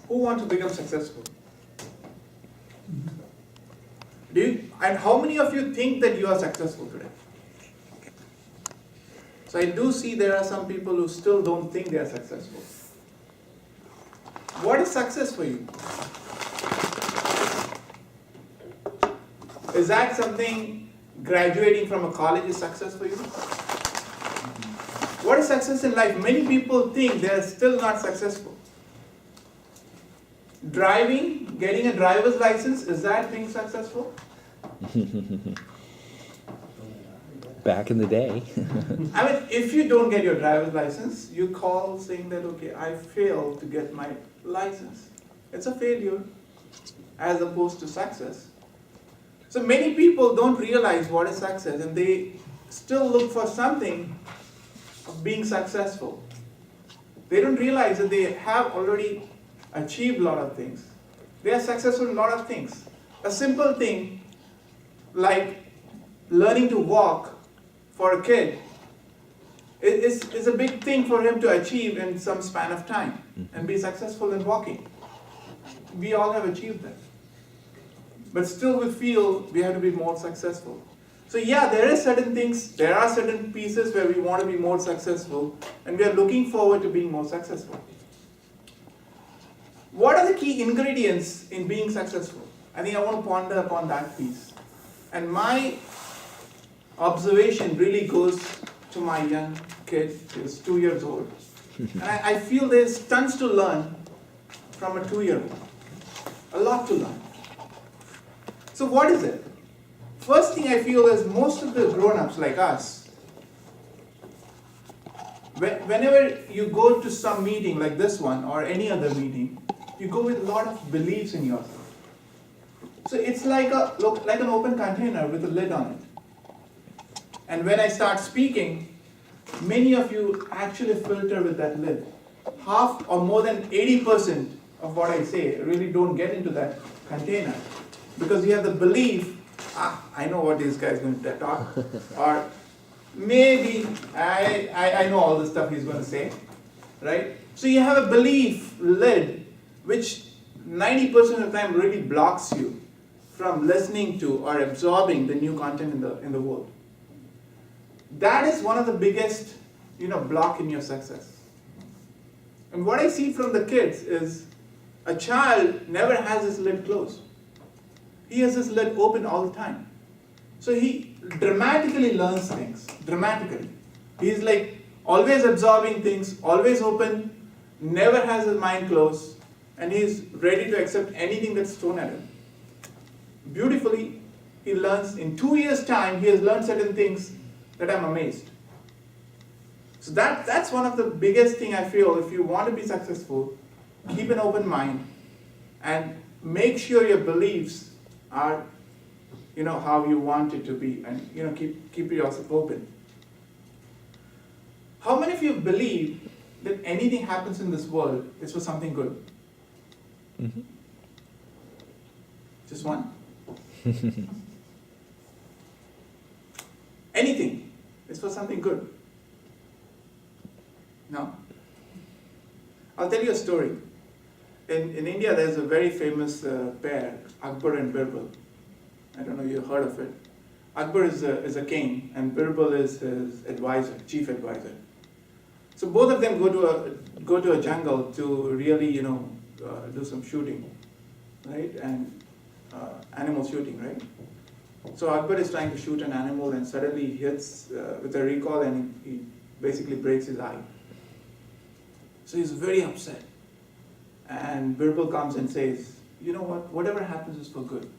Who wants to become successful? And how many of you think that you are successful today? So I do see there are some people who still don't think they are successful. What is success for you? Is that something graduating from a college is success for you? What is success in life? Many people think they are still not successful. Driving, getting a driver's license, is that being successful? Back in the day. I mean, if you don't get your driver's license, you call saying that, okay, I failed to get my license. It's a failure as opposed to success. So many people don't realize what is success and they still look for something of being successful. They don't realize that they have already achieved a lot of things. They are successful in a lot of things. A simple thing like learning to walk for a kid is a big thing for him to achieve in some span of time and be successful in walking. We all have achieved that. But still we feel we have to be more successful. So yeah, there are certain things, there are certain pieces where we want to be more successful and we are looking forward to being more successful. What are the key ingredients in being successful? I think I want to ponder upon that piece. And my observation really goes to my young kid, who's 2 years old. And I feel there's tons to learn from a 2-year-old. A lot to learn. So what is it? First thing I feel is most of the grown-ups like us, whenever you go to some meeting like this one or any other meeting, you go with a lot of beliefs in yourself. So it's like an open container with a lid on it. And when I start speaking, many of you actually filter with that lid. Half or more than 80% of what I say really don't get into that container. Because you have the belief, I know what this guy is going to talk, or maybe I know all the stuff he's going to say, right? So you have a belief lid, which 90% of the time really blocks you from listening to or absorbing the new content in the world. That is one of the biggest, block in your success. And what I see from the kids is a child never has his lid closed. He has his lid open all the time. So he dramatically learns things, dramatically. He's like always absorbing things, always open, never has his mind closed, and he's ready to accept anything that's thrown at him. Beautifully, he learns. In 2 years' time, he has learned certain things that I'm amazed. So that's one of the biggest thing I feel. If you want to be successful, keep an open mind and make sure your beliefs are, how you want it to be, and keep yourself open. How many of you believe that anything happens in this world is for something good? Mm-hmm. Just one? Anything is for something good. No? I'll tell you a story. In India, there's a very famous pair, Akbar and Birbal. I don't know if you've heard of it. Akbar is a king, and Birbal is his advisor, chief advisor. So both of them go to a jungle to really, do some shooting, right? And animal shooting, right? So Akbar is trying to shoot an animal, and suddenly he hits with a recoil, and he basically breaks his eye. So he's very upset. And Birbal comes and says, you know what, whatever happens is for good.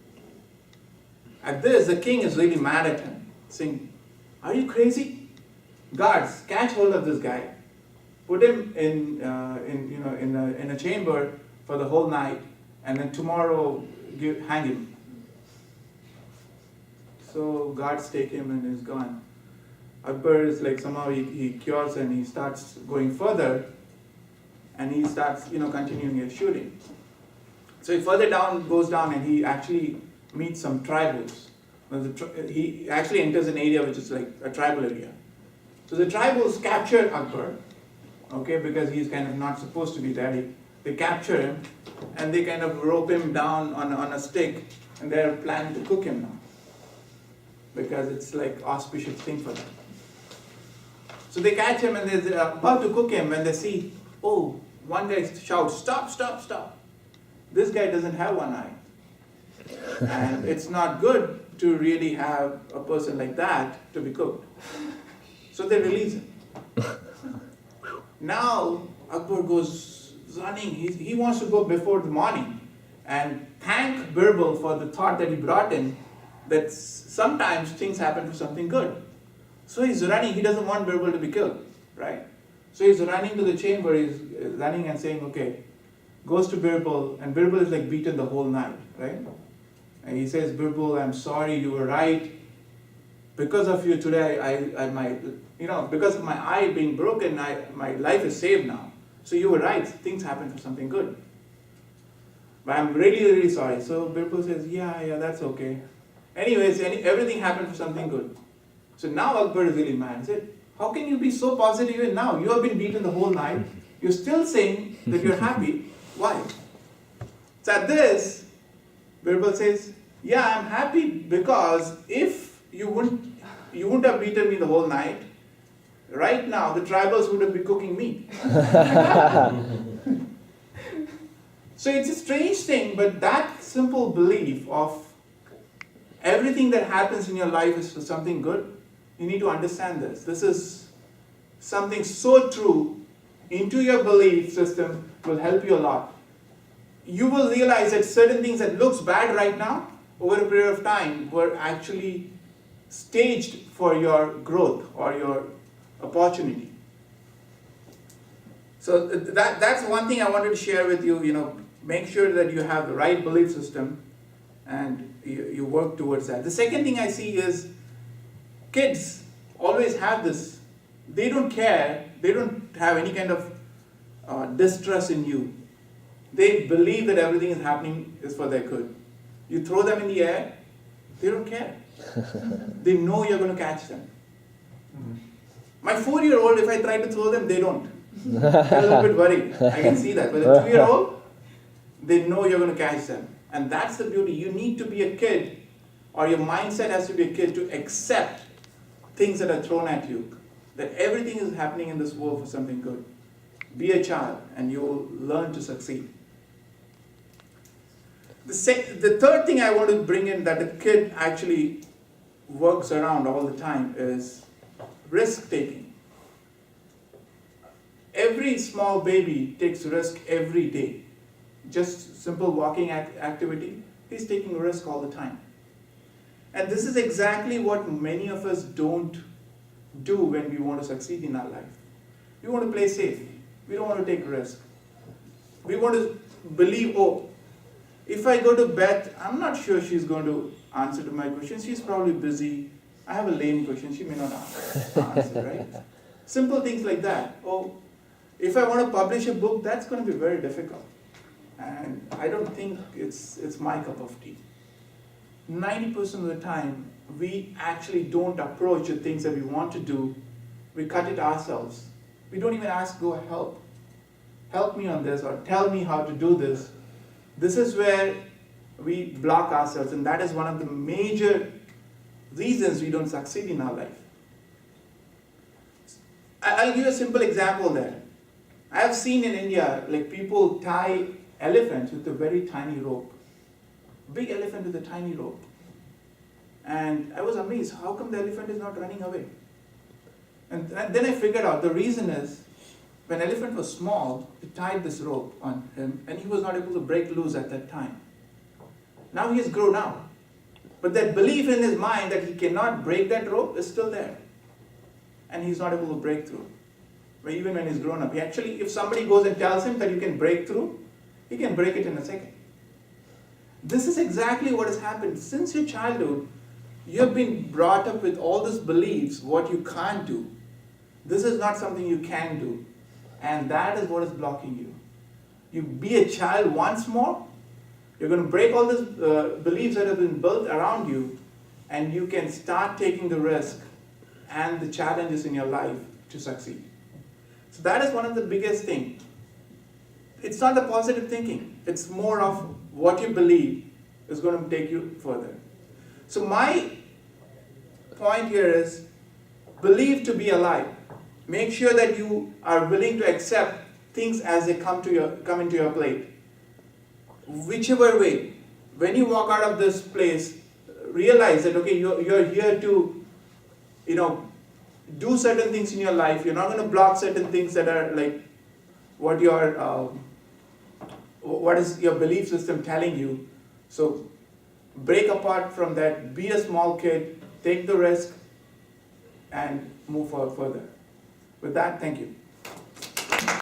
At this, the king is really mad at him, saying, are you crazy? Guards, catch hold of this guy, put him in a chamber for the whole night, and then tomorrow hang him. So guards take him and he's gone. Akbar is like somehow he cures and he starts going further. And he starts, continuing his shooting. So he further goes down and he actually meets some tribals. He actually enters an area which is like a tribal area. So the tribals capture Akbar, okay, because he's kind of not supposed to be there. They capture him and they kind of rope him down on a stick, and they're planning to cook him now. Because it's like auspicious thing for them. So they catch him and they're about to cook him, and they see, oh, one guy shouts, stop, stop, stop. This guy doesn't have one eye. And it's not good to really have a person like that to be cooked. So they release him. Now Akbar goes running. He wants to go before the morning and thank Birbal for the thought that he brought in, that sometimes things happen for something good. So he's running. He doesn't want Birbal to be killed, right? So he's running to the chamber. He's running and saying, okay, goes to Birbal, and Birbal is like beaten the whole night, right? And he says, Birbal, I'm sorry, you were right. Because of you today, because of my eye being broken, my life is saved now. So you were right, things happen for something good. But I'm really, really sorry. So Birbal says, yeah, that's okay. Anyways, everything happened for something good. So now Akbar is really mad. He said, how can you be so positive even now? You have been beaten the whole night. You're still saying that you're happy. Why? So at this, Birbal says, yeah, I'm happy because if you wouldn't have beaten me the whole night, right now the tribals would have been cooking meat. So it's a strange thing, but that simple belief of everything that happens in your life is for something good, you need to understand this. This is something so true. Into your belief system will help you a lot. You will realize that certain things that looks bad right now, over a period of time, were actually staged for your growth or your opportunity. So that's one thing I wanted to share with you. Make sure that you have the right belief system and you work towards that. The second thing I see is kids always have this. They don't care. They don't have any kind of distrust in you. They believe that everything is happening is for their good. You throw them in the air, they don't care. They know you're going to catch them. My 4-year-old, if I try to throw them, they don't. They're a little bit worried. I can see that. But a 2-year-old, they know you're going to catch them. And that's the beauty. You need to be a kid, or your mindset has to be a kid to accept things that are thrown at you. That everything is happening in this world for something good. Be a child and you will learn to succeed. The third thing I want to bring in that the kid actually works around all the time is risk-taking. Every small baby takes risk every day. Just simple walking activity, he's taking risk all the time. And this is exactly what many of us don't do when we want to succeed in our life. We want to play safe. We don't want to take risk. We want to believe, if I go to Beth, I'm not sure she's going to answer to my question. She's probably busy. I have a lame question. She may not answer, right? Simple things like that. If I want to publish a book, that's going to be very difficult. And I don't think it's my cup of tea. 90% of the time, we actually don't approach the things that we want to do. We cut it ourselves. We don't even ask, go help. Help me on this, or tell me how to do this. This is where we block ourselves, and that is one of the major reasons we don't succeed in our life. I'll give you a simple example there. I have seen in India, people tie elephants with a very tiny rope. Big elephant with a tiny rope. And I was amazed, how come the elephant is not running away? And then I figured out the reason is, when elephant was small, he tied this rope on him, and he was not able to break loose at that time. Now he has grown up. But that belief in his mind that he cannot break that rope is still there. And he's not able to break through. But even when he's grown up, if somebody goes and tells him that you can break through, he can break it in a second. This is exactly what has happened. Since your childhood, you have been brought up with all these beliefs, what you can't do. This is not something you can do. And that is what is blocking you. You be a child once more, you're going to break all these beliefs that have been built around you, and you can start taking the risk and the challenges in your life to succeed. So that is one of the biggest things. it's not the positive thinking. It's more of what you believe is going to take you further. So my point here is believe to be alive. Make sure that you are willing to accept things as they come into your plate. Whichever way, when you walk out of this place, realize that okay, you're here to, do certain things in your life. You're not going to block certain things that are like what is your belief system telling you. So break apart from that. Be a small kid. Take the risk, and move forward further. With that, thank you.